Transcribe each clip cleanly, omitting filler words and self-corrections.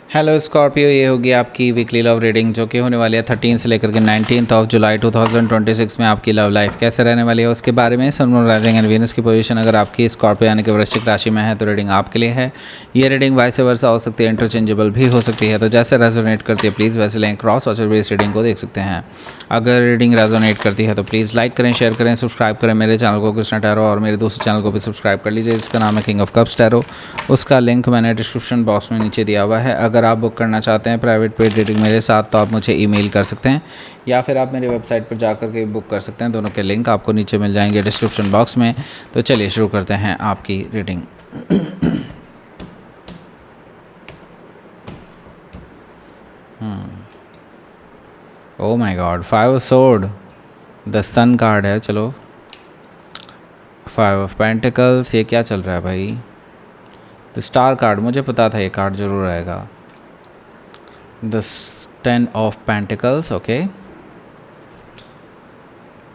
Hello Scorpio, ये होगी आपकी वीकली लव रीडिंग जो कि होने वाली है 13 से लेकर के 19 ऑफ जुलाई 2026 में। आपकी लव लाइफ कैसे रहने वाली है उसके बारे में। सन, मून, राइजिंग एंड वीनस की पोजीशन अगर आपकी स्कॉर्पियो यानी कि वृश्चिक राशि में है तो रीडिंग आपके लिए है। ये रीडिंग वाइस वर्सा हो सकती है, इंटरचेंजेबल भी हो सकती है, तो जैसे रेजोनेट करती है प्लीज़ वैसे लें। क्रॉस वॉचर भी इस रीडिंग को देख सकते हैं। अगर रीडिंग रेजोनेट करती है तो प्लीज़ लाइक करें, शेयर करें, सब्सक्राइब करें मेरे चैनल को कृष्णा टैरो, और मेरे दूसरे चैनल को भी सब्सक्राइब कर लीजिए जिसका नाम है किंग ऑफ कप्स टैरो। उसका लिंक मैंने डिस्क्रिप्शन बॉक्स में नीचे दिया हुआ है। अगर आप बुक करना चाहते हैं प्राइवेट पेड रीडिंग मेरे साथ तो आप मुझे ईमेल कर सकते हैं या फिर आप मेरी वेबसाइट पर जाकर के बुक कर सकते हैं। दोनों के लिंक आपको नीचे मिल जाएंगे डिस्क्रिप्शन बॉक्स में। तो चलिए शुरू करते हैं आपकी reading. Oh my God, 5 of sword, the sun card है। चलो, 5 ऑफ पेंटिकल्स, ये क्या चल रहा है भाई। द स्टार कार्ड, मुझे पता था ये कार्ड जरूर आएगा। The 10 of pentacles, okay.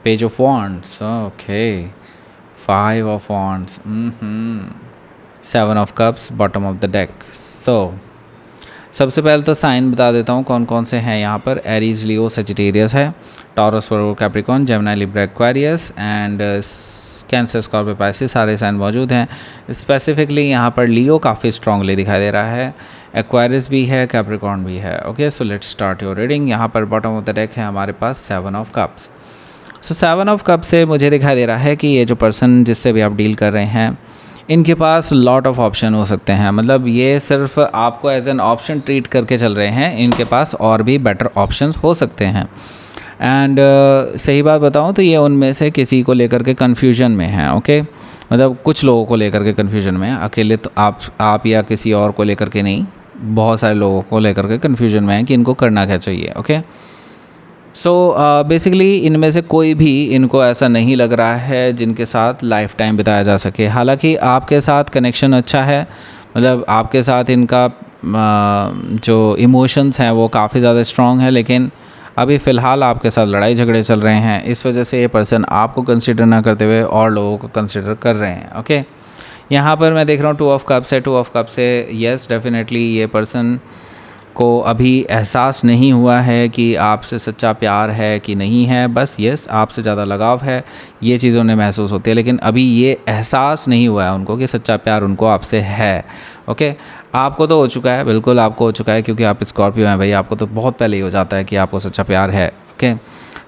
Page of wands, okay. 5 of wands, 7 of cups, bottom of the deck. So सबसे पहले तो साइन बता देता हूँ कौन कौन से हैं यहाँ पर। एरीज, लियो, सेजिटेरियस है, taurus, Virgo, Capricorn, Gemini, Libra, Aquarius and cancer, Scorpio, Pisces, सारे साइन मौजूद हैं। स्पेसिफिकली यहाँ पर लियो काफ़ी स्ट्रांगली दिखाई दे रहा है, एक्वायरिस भी है, कैप्रिकॉर्न भी है। Okay, so let's start your reading. यहाँ पर बॉटम ऑफ द डेक है हमारे पास 7 of cups. So 7 of cup से मुझे दिखाई दे रहा है कि ये जो पर्सन जिससे भी आप डील कर रहे हैं इनके पास लॉट ऑफ ऑप्शन हो सकते हैं। मतलब ये सिर्फ आपको एज एन ऑप्शन ट्रीट करके चल रहे हैं, इनके पास और भी बेटर ऑप्शंस हो सकते हैं। एंड सही बात बताऊं तो ये उनमें से किसी को लेकर के कन्फ्यूजन में है। ओके, मतलब कुछ लोगों को लेकर के कन्फ्यूजन में है, अकेले तो आप या किसी और को लेकर के नहीं, बहुत सारे लोगों को लेकर के कन्फ्यूजन में है कि इनको करना क्या चाहिए। ओके, सो बेसिकली इनमें से कोई भी इनको ऐसा नहीं लग रहा है जिनके साथ लाइफ टाइम बिताया जा सके। हालांकि आपके साथ कनेक्शन अच्छा है, मतलब आपके साथ इनका जो इमोशंस हैं वो काफ़ी ज़्यादा स्ट्रॉन्ग है, लेकिन अभी फ़िलहाल आपके साथ लड़ाई झगड़े चल रहे हैं। इस वजह से ये पर्सन आपको कंसिडर ना करते हुए और लोगों को कंसिडर कर रहे हैं। ओके, यहाँ पर मैं देख रहा हूँ 2 ऑफ कप से। 2 ऑफ कप से येस, डेफिनेटली ये पर्सन को अभी एहसास नहीं हुआ है कि आपसे सच्चा प्यार है कि नहीं है। बस येस, आपसे ज़्यादा लगाव है, ये चीज़ उन्हें महसूस होती है, लेकिन अभी ये एहसास नहीं हुआ है उनको कि सच्चा प्यार उनको आपसे है। ओके, आपको तो हो चुका है, बिल्कुल आपको हो चुका है, क्योंकि आप स्कॉर्पियो हैं भाई, आपको तो बहुत पहले ही हो जाता है कि आपको सच्चा प्यार है। ओके,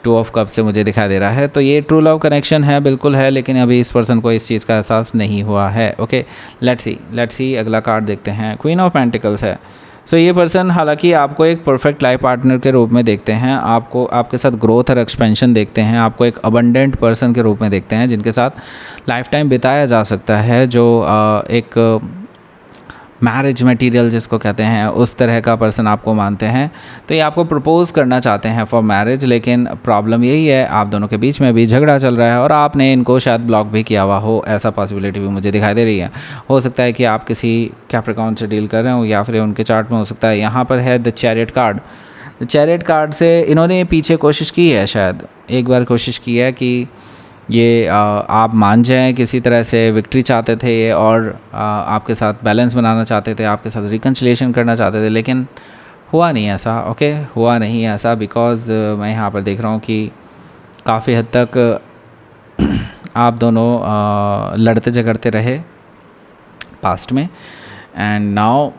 2 ऑफ कप से मुझे दिखाई दे रहा है, तो ये ट्रू लव कनेक्शन है, बिल्कुल है, लेकिन अभी इस पर्सन को इस चीज़ का एहसास नहीं हुआ है। ओके, लेट्स सी अगला कार्ड देखते हैं। क्वीन ऑफ पेंटिकल्स है। सो ये पर्सन हालांकि आपको एक परफेक्ट लाइफ पार्टनर के रूप में देखते हैं, आपको आपके साथ ग्रोथ और एक्सपेंशन देखते हैं, आपको एक अबंडेंट पर्सन के रूप में देखते हैं जिनके साथ लाइफ टाइम बिताया जा सकता है, जो एक मैरिज मटेरियल जिसको कहते हैं उस तरह का पर्सन आपको मानते हैं। तो ये आपको प्रपोज़ करना चाहते हैं फॉर मैरिज, लेकिन प्रॉब्लम यही है आप दोनों के बीच में भी झगड़ा चल रहा है और आपने इनको शायद ब्लॉक भी किया हुआ हो, ऐसा पॉसिबिलिटी भी मुझे दिखाई दे रही है। हो सकता है कि आप किसी कैप्रिकॉर्न से डील कर रहे हो या फिर उनके चार्ट में हो सकता है। यहाँ पर है the chariot card. The chariot card से इन्होंने पीछे कोशिश की है, शायद एक बार कोशिश की है कि ये आप मान जाएं, किसी तरह से विक्ट्री चाहते थे ये, और आपके साथ बैलेंस बनाना चाहते थे, आपके साथ रिकन्सिलिएशन करना चाहते थे, लेकिन हुआ नहीं ऐसा। ओके, हुआ नहीं ऐसा बिकॉज़ मैं यहाँ पर देख रहा हूँ कि काफ़ी हद तक आप दोनों लड़ते झगड़ते रहे पास्ट में, एंड नाउ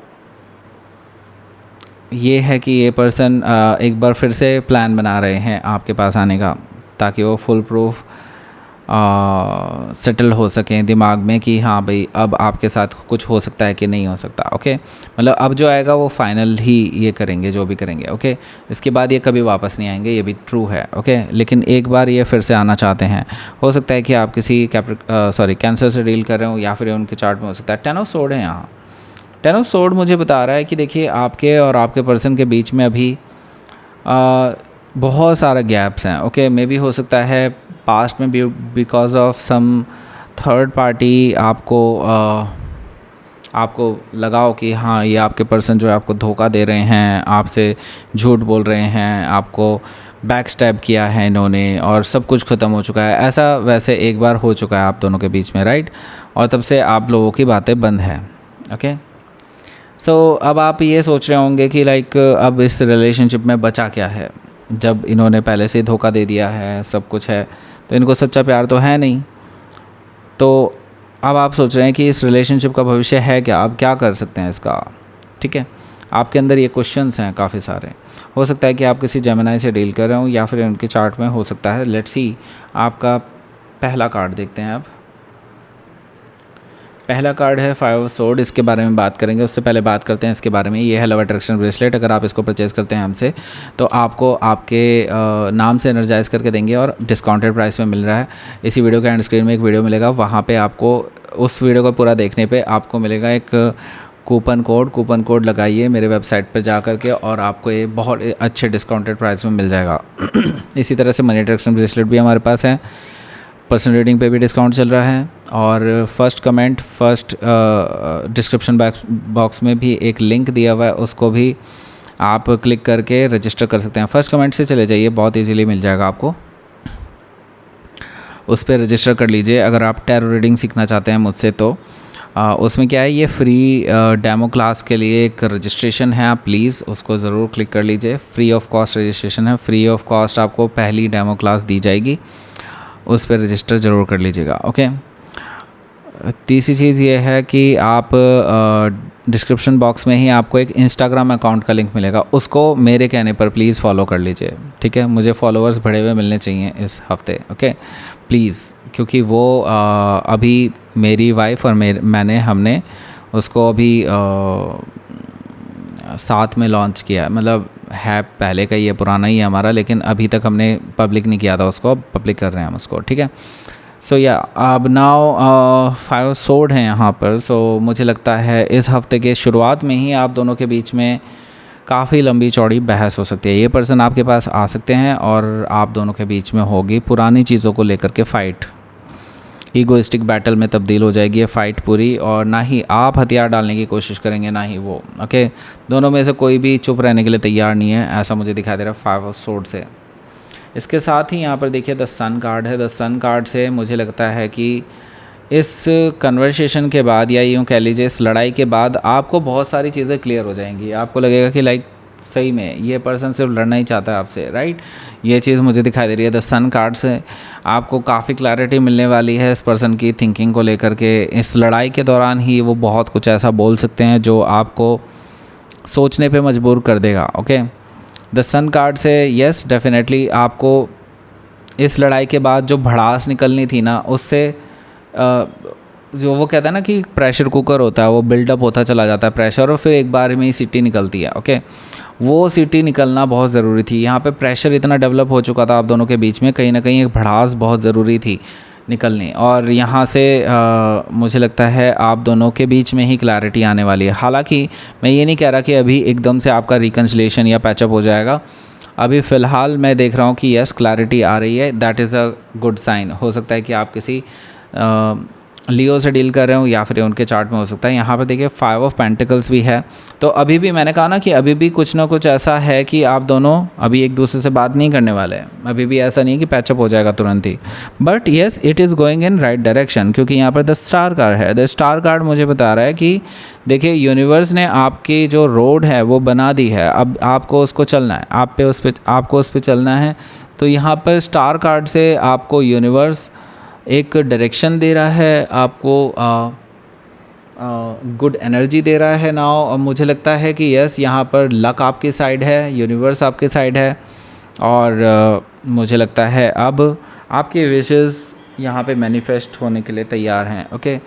ये है कि ये पर्सन एक बार फिर से प्लान बना रहे हैं आपके पास आने का, ताकि वो फुल प्रूफ सेटल हो सकें दिमाग में कि हाँ भाई अब आपके साथ कुछ हो सकता है कि नहीं हो सकता। ओके, मतलब अब जो आएगा वो फाइनल ही ये करेंगे जो भी करेंगे। ओके, इसके बाद ये कभी वापस नहीं आएंगे, ये भी ट्रू है। ओके, लेकिन एक बार ये फिर से आना चाहते हैं। हो सकता है कि आप किसी कैंसर से डील कर रहे हो या फिर उनके चार्ट में हो सकता है 10 ऑफ सोर्ड है। यहाँ 10 ऑफ सोर्ड मुझे बता रहा है कि देखिए आपके और आपके पर्सन के बीच में अभी बहुत सारे गैप्स हैं। ओके, मे भी हो सकता है पास्ट में भी because of some third party आपको लगाओ कि हाँ ये आपके पर्सन जो है आपको धोखा दे रहे हैं, आपसे झूठ बोल रहे हैं, आपको बैक स्टैब किया है इन्होंने और सब कुछ ख़त्म हो चुका है। ऐसा वैसे एक बार हो चुका है आप दोनों के बीच में, राइट, और तब से आप लोगों की बातें बंद हैं। ओके, अब आप ये सोच रहे होंगे कि लाइक अब इस रिलेशनशिप में बचा क्या है, जब इन्होंने पहले से ही धोखा दे दिया है, सब कुछ है, तो इनको सच्चा प्यार तो है नहीं। तो अब आप सोच रहे हैं कि इस रिलेशनशिप का भविष्य है क्या, अब क्या कर सकते हैं इसका। ठीक है, आपके अंदर ये क्वेश्चंस हैं काफ़ी सारे। हो सकता है कि आप किसी जेमिनी से डील कर रहे हो या फिर उनके चार्ट में हो सकता है। लेट्स सी, आपका पहला कार्ड देखते हैं। अब पहला कार्ड है 5 ऑफ सोर्ड, इसके बारे में बात करेंगे। उससे पहले बात करते हैं इसके बारे में। ये है लव अट्रैक्शन ब्रेसलेट। अगर आप इसको परचेज़ करते हैं हमसे तो आपको आपके नाम से एनर्जाइज करके देंगे और डिस्काउंटेड प्राइस में मिल रहा है। इसी वीडियो के एंड स्क्रीन में एक वीडियो मिलेगा, वहाँ पे आपको उस वीडियो को पूरा देखने पे आपको मिलेगा एक कूपन कोड लगाइए मेरे वेबसाइट पर जा कर के और आपको ये बहुत अच्छे डिस्काउंटेड प्राइस में मिल जाएगा। इसी तरह से मनी अट्रैक्शन ब्रेसलेट भी हमारे पास है। पर्सनल रीडिंग पे भी डिस्काउंट चल रहा है और फर्स्ट डिस्क्रिप्शन बॉक्स में भी एक लिंक दिया हुआ है, उसको भी आप क्लिक करके रजिस्टर कर सकते हैं। फर्स्ट कमेंट से चले जाइए, बहुत इजीली मिल जाएगा आपको, उस पर रजिस्टर कर लीजिए। अगर आप टैरो रीडिंग सीखना चाहते हैं मुझसे तो उसमें क्या है, ये फ्री डेमो क्लास के लिए एक रजिस्ट्रेशन है, आप प्लीज़ उसको ज़रूर क्लिक कर लीजिए। फ्री ऑफ कॉस्ट रजिस्ट्रेशन है, फ्री ऑफ कॉस्ट आपको पहली डेमो क्लास दी जाएगी, उस पर रजिस्टर ज़रूर कर लीजिएगा। ओके, तीसरी चीज़ ये है कि आप डिस्क्रिप्शन बॉक्स में ही आपको एक इंस्टाग्राम अकाउंट का लिंक मिलेगा, उसको मेरे कहने पर प्लीज़ फॉलो कर लीजिए। ठीक है, मुझे फॉलोअर्स बढ़े हुए मिलने चाहिए इस हफ्ते। ओके प्लीज़, क्योंकि वो अभी मेरी वाइफ और हमने उसको अभी साथ में लॉन्च किया, मतलब है पहले का ही है, पुराना ही है हमारा, लेकिन अभी तक हमने पब्लिक नहीं किया था उसको, अब पब्लिक कर रहे हैं हम उसको। ठीक है, सो या अब नाउ 5 सोर्ड हैं यहाँ पर। सो मुझे लगता है इस हफ्ते के शुरुआत में ही आप दोनों के बीच में काफ़ी लंबी चौड़ी बहस हो सकती है। ये पर्सन आपके पास आ सकते हैं और आप दोनों के बीच में होगी पुरानी चीज़ों को लेकर के फ़ाइट, ईगोइस्टिक बैटल में तब्दील हो जाएगी ये फ़ाइट पूरी, और ना ही आप हथियार डालने की कोशिश करेंगे ना ही वो। ओके, दोनों में से कोई भी चुप रहने के लिए तैयार नहीं है, ऐसा मुझे दिखाई दे रहा है 5 ऑफ सोर्ड से। इसके साथ ही यहाँ पर देखिए द सन कार्ड है। द सन कार्ड से मुझे लगता है कि इस कन्वर्सेशन के बाद या यूँ कह लीजिए इस लड़ाई के बाद आपको बहुत सारी चीज़ें क्लियर हो जाएंगी। आपको लगेगा कि लाइक सही में ये पर्सन सिर्फ लड़ना ही चाहता है आपसे, राइट। ये चीज़ मुझे दिखाई दे रही है द सन कार्ड से। आपको काफ़ी क्लैरिटी मिलने वाली है इस पर्सन की थिंकिंग को लेकर के। इस लड़ाई के दौरान ही वो बहुत कुछ ऐसा बोल सकते हैं जो आपको सोचने पे मजबूर कर देगा। ओके, द सन कार्ड से यस डेफिनेटली आपको इस लड़ाई के बाद जो भड़ास निकलनी थी ना, उससे जो वो कहता है ना कि प्रेशर कुकर होता है, वो बिल्डअप होता चला जाता है प्रेशर, और फिर एक बार में ही सीटी निकलती है। ओके, वो सीटी निकलना बहुत ज़रूरी थी। यहाँ पे प्रेशर इतना डेवलप हो चुका था आप दोनों के बीच में, कहीं ना कहीं एक भड़ास बहुत ज़रूरी थी निकलनी, और यहाँ से मुझे लगता है आप दोनों के बीच में ही क्लैरिटी आने वाली है। हालांकि मैं ये नहीं कह रहा कि अभी एकदम से आपका रिकन्सिलेशन या पैचअप हो जाएगा। अभी फ़िलहाल मैं देख रहा हूँ कि यस क्लैरिटी आ रही है, that is a good sign. हो सकता है कि आप किसी लियो से डील कर रहे हो या फिर उनके चार्ट में हो सकता है। यहाँ पर देखिए 5 ऑफ पेंटिकल्स भी है, तो अभी भी मैंने कहा ना कि अभी भी कुछ ना कुछ ऐसा है कि आप दोनों अभी एक दूसरे से बात नहीं करने वाले हैं। अभी भी ऐसा नहीं है कि पैचअप हो जाएगा तुरंत ही, but yes it is going in right direction, क्योंकि यहाँ पर द स्टार कार्ड है। द स्टार कार्ड मुझे बता रहा है कि देखिए यूनिवर्स ने आपकी जो रोड है वो बना दी है, अब आपको उसको चलना है, आपको उस पर चलना है। तो यहाँ पर स्टार कार्ड से आपको यूनिवर्स एक डायरेक्शन दे रहा है, आपको गुड एनर्जी दे रहा है नाउ। और मुझे लगता है कि यस यहाँ पर लक आपकी साइड है, यूनिवर्स आपके साइड है, और मुझे लगता है अब आपके विशेस यहाँ पे मैनिफेस्ट होने के लिए तैयार हैं। ओके,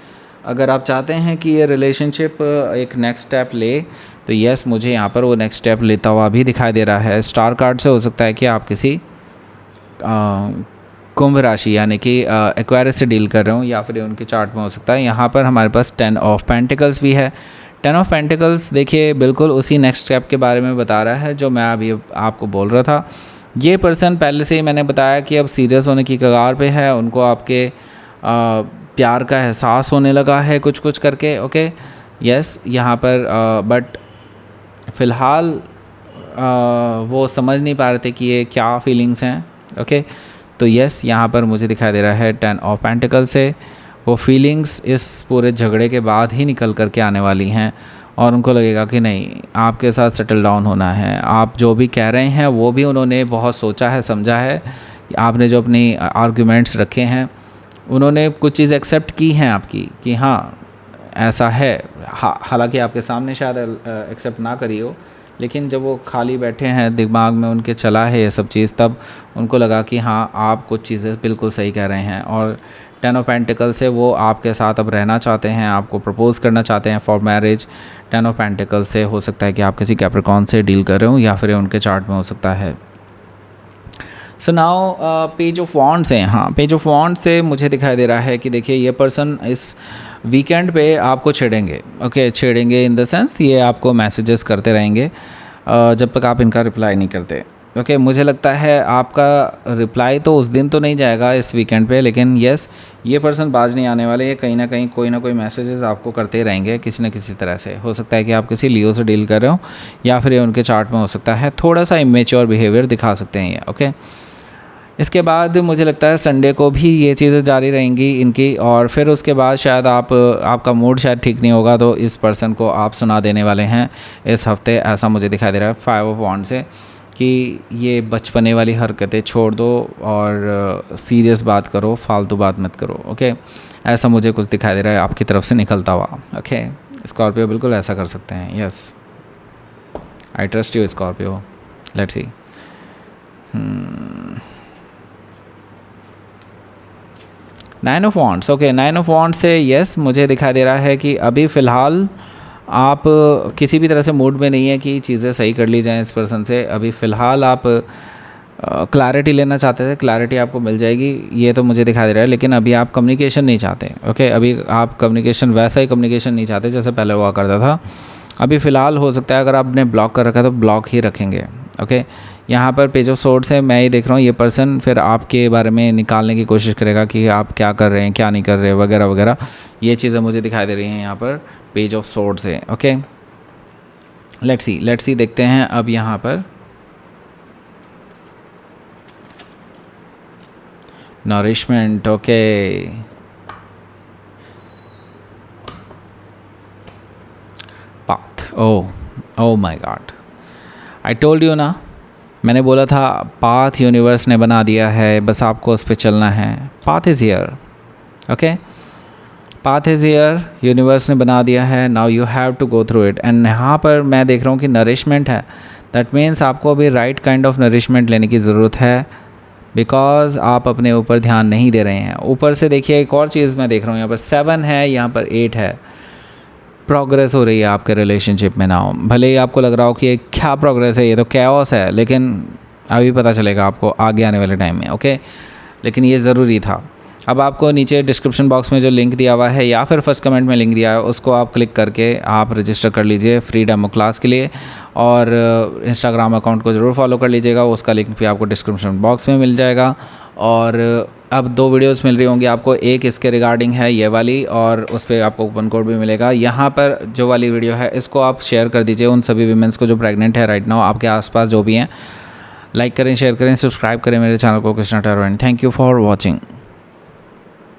अगर आप चाहते हैं कि ये रिलेशनशिप एक नेक्स्ट स्टेप ले तो यस मुझे यहाँ पर वो नेक्स्ट स्टेप लेता हुआ भी दिखाई दे रहा है। स्टार कार्ड से हो सकता है कि आप किसी कुंभ राशि यानी कि एक्वेरियस से डील कर रहे हो या फिर उनके चार्ट में हो सकता है। यहाँ पर हमारे पास 10 ऑफ पेंटिकल्स भी है। 10 ऑफ पेंटिकल्स देखिए बिल्कुल उसी नेक्स्ट स्टेप के बारे में बता रहा है जो मैं अभी आपको बोल रहा था। ये पर्सन पहले से ही मैंने बताया कि अब सीरियस होने की कगार पे है, उनको आपके प्यार का एहसास होने लगा है कुछ कुछ करके। ओके यस, यहाँ पर बट फ़िलहाल वो समझ नहीं पा रहे थे कि ये क्या फीलिंग्स हैं। ओके तो यस यहाँ पर मुझे दिखाई दे रहा है 10 ऑफ पेंटिकल से वो फीलिंग्स इस पूरे झगड़े के बाद ही निकल कर के आने वाली हैं। और उनको लगेगा कि नहीं, आपके साथ सेटल डाउन होना है। आप जो भी कह रहे हैं वो भी उन्होंने बहुत सोचा है, समझा है। आपने जो अपनी आर्ग्यूमेंट्स रखे हैं, उन्होंने कुछ चीज़ एक्सेप्ट की हैं आपकी कि हाँ ऐसा है। हालांकि आपके सामने शायद एक्सेप्ट ना करी हो, लेकिन जब वो खाली बैठे हैं, दिमाग में उनके चला है ये सब चीज़, तब उनको लगा कि हाँ आप कुछ चीज़ें बिल्कुल सही कह रहे हैं। और 10 ऑफ पेंटिकल से वो आपके साथ अब रहना चाहते हैं, आपको प्रपोज़ करना चाहते हैं फॉर मैरिज। 10 ऑफ पेंटिकल से हो सकता है कि आप किसी कैप्रिकॉर्न से डील कर रहे हो, या फिर उनके चार्ट में हो सकता है। So now page of wands हैं। हाँ, पेज ऑफ वॉन्ड्स से मुझे दिखाई दे रहा है कि देखिए ये पर्सन इस वीकेंड पे आपको छेड़ेंगे। ओके, छेड़ेंगे इन द सेंस ये आपको मैसेजेस करते रहेंगे जब तक आप इनका रिप्लाई नहीं करते। ओके, मुझे लगता है आपका रिप्लाई तो उस दिन तो नहीं जाएगा इस वीकेंड पे, लेकिन येस ये पर्सन बाज नहीं आने वाले। ये कहीं ना कहीं कोई ना कोई मैसेजेस आपको करते रहेंगे किसी न किसी तरह से। हो सकता है कि आप किसी लियो से डील कर रहे हो, या फिर ये उनके चार्ट में हो सकता है। थोड़ा सा इमेच्योर बिहेवियर दिखा सकते हैं ये। ओके, इसके बाद मुझे लगता है संडे को भी ये चीज़ें जारी रहेंगी इनकी, और फिर उसके बाद शायद आपका मूड शायद ठीक नहीं होगा, तो इस पर्सन को आप सुना देने वाले हैं इस हफ्ते, ऐसा मुझे दिखाई दे रहा है 5 ऑफ वॉन्ड्स से, कि ये बचपने वाली हरकतें छोड़ दो और सीरियस बात करो, फालतू बात मत करो। ओके, ऐसा मुझे कुछ दिखाई दे रहा है आपकी तरफ से निकलता हुआ। ओके, स्कॉर्पियो बिल्कुल ऐसा कर सकते हैं। Yes, I trust you Scorpio. Let's see. 9 of wands. Okay, 9 of wands से यस मुझे दिखाई दे रहा है कि अभी फ़िलहाल आप किसी भी तरह से मूड में नहीं है कि चीज़ें सही कर ली जाएं इस पर्सन से। अभी फ़िलहाल आप क्लैरिटी लेना चाहते थे, क्लैरिटी आपको मिल जाएगी, ये तो मुझे दिखाई दे रहा है। लेकिन अभी आप कम्युनिकेशन नहीं चाहते। ओके, अभी आप कम्युनिकेशन, वैसा ही कम्युनिकेशन नहीं चाहते जैसे पहले हुआ करता था। अभी फ़िलहाल हो सकता है अगर आपने ब्लॉक कर रखा है तो ब्लॉक ही रखेंगे। ओके, यहाँ पर पेज ऑफ सोर्ड से मैं ये देख रहा हूँ ये पर्सन फिर आपके बारे में निकालने की कोशिश करेगा कि आप क्या कर रहे हैं, क्या नहीं कर रहे, वगैरह वगैरह। ये चीज़ें मुझे दिखाई दे रही हैं यहाँ पर पेज ऑफ सोर्ड से। ओके, लेट्स सी देखते हैं अब यहाँ पर nourishment. Okay, path. Oh my God, I told you ना, मैंने बोला था पाथ यूनिवर्स ने बना दिया है, बस आपको उस पर चलना है। Path is here. Okay, path is here, universe ने बना दिया है। Now you have to go through it. And यहाँ पर मैं देख रहा हूँ कि नरिशमेंट है। दैट मीन्स आपको अभी राइट काइंड ऑफ नरिशमेंट लेने की ज़रूरत है, बिकॉज आप अपने ऊपर ध्यान नहीं दे रहे हैं। ऊपर से देखिए एक और चीज़ मैं देख रहा हूँ, यहाँ पर 7 है, यहाँ पर 8 है। प्रोग्रेस हो रही है आपके रिलेशनशिप में। ना हो भले ही आपको लग रहा हो कि ये क्या प्रोग्रेस है, ये तो कैओस है, लेकिन अभी पता चलेगा आपको आगे आने वाले टाइम में। ओके, लेकिन ये ज़रूरी था। अब आपको नीचे डिस्क्रिप्शन बॉक्स में जो लिंक दिया हुआ है या फिर फर्स्ट कमेंट में लिंक दिया है, उसको आप क्लिक करके आप रजिस्टर कर लीजिए फ्री डेमो क्लास के लिए। और इंस्टाग्राम अकाउंट को ज़रूर फॉलो कर लीजिएगा, उसका लिंक भी आपको डिस्क्रिप्शन बॉक्स में मिल जाएगा। और अब 2 वीडियोस मिल रही होंगी आपको, एक इसके रिगार्डिंग है ये वाली, और उस पर आपको कूपन कोड भी मिलेगा। यहाँ पर जो वाली वीडियो है इसको आप शेयर कर दीजिए उन सभी वीमेंस को जो प्रेग्नेंट है राइट नाउ, आपके आसपास जो भी हैं। लाइक करें, शेयर करें, सब्सक्राइब करें मेरे चैनल को Krishna tarot. And thank you for watching.